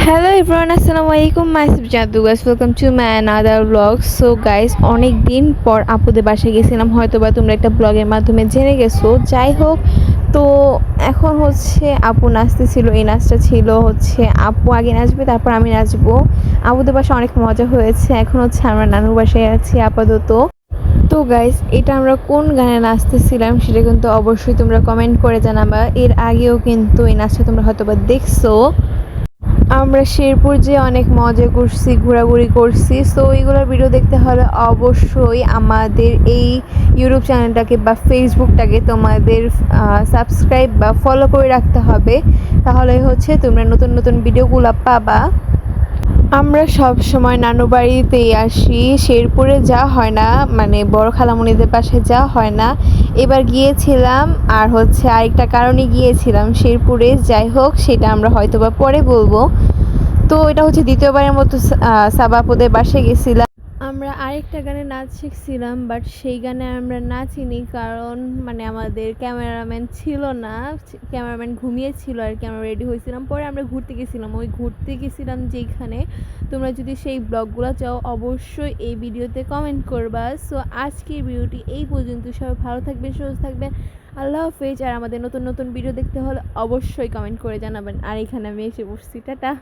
Hello everyone, আসসালামু আলাইকুম। Myself জাদু guys, welcome to my another blog. So guys, অনেক দিন পর আপুদের বাসায় গেছিলাম, হয়তো বা তোমরা একটা ব্লগের মাধ্যমে জেনে গেছো। যাই হোক, তো এখন হচ্ছে আপু নাচতেছিল। এই নাচটা ছিল হচ্ছে আপু আগে নাচবে, তারপর আমি নাচবো। আপুদের বাসায় অনেক মজা হয়েছে। এখন হচ্ছে আমরা নানুর বাসায় আছি আপাতত। তো গাইস, এটা আমরা কোন গানে নাচতেছিলাম সেটা কিন্তু অবশ্যই তোমরা কমেন্ট করে জানাবা। এর আগেও কিন্তু এই নাচটা তোমরা হয়তো বা দেখছো। আমরা শেরপুর যেয়ে অনেক মজা করছি, ঘোরাঘুরি করছি। সো এইগুলোর ভিডিও দেখতে হলে অবশ্যই আমাদের এই ইউটিউব চ্যানেলটাকে বা ফেসবুকটাকে তোমাদের সাবস্ক্রাইব বা ফলো করে রাখতে হবে। তাহলে হচ্ছে তোমরা নতুন নতুন ভিডিওগুলো পাবা। আমরা সব সময় নানু বাড়িতেই আসি, শেরপুরে যাওয়া হয় না, মানে বড় খালামণিদের বাসায় যাওয়া হয় না। এবার গিয়েছিলাম, আর হচ্ছে আরেকটা কারণে গিয়েছিলাম শেরপুরে। যাই হোক, সেটা আমরা হয়তো বা পরে বলবো। তো এটা হচ্ছে দ্বিতীয়বারের মতো সাবাপুদের বাসায় গেছিলাম। আমরা আরেকটা গানে নাচ শিখছিলাম, বাট সেই গানে আমরা নাচিনি, কারণ মানে আমাদের ক্যামেরাম্যান ছিল না। ক্যামেরাম্যান ঘুমিয়েছিল আর কি। আমরা রেডি হয়েছিলাম, পরে আমরা ঘুরতে গেছিলাম। ওই ঘুরতে গেছিলাম যেখানে, তোমরা যদি সেই ব্লগগুলো চাও অবশ্যই এই ভিডিওতে কমেন্ট করবা। সো আজকের ভিডিওটি এই পর্যন্ত। সবাই ভালো থাকবেন, সুস্থ থাকবেন। আল্লাহ হাফেজ। আর আমাদের নতুন নতুন ভিডিও দেখতে হলে অবশ্যই কমেন্ট করে জানাবেন। আর এখানে আমি এসে বসছি, টাটা।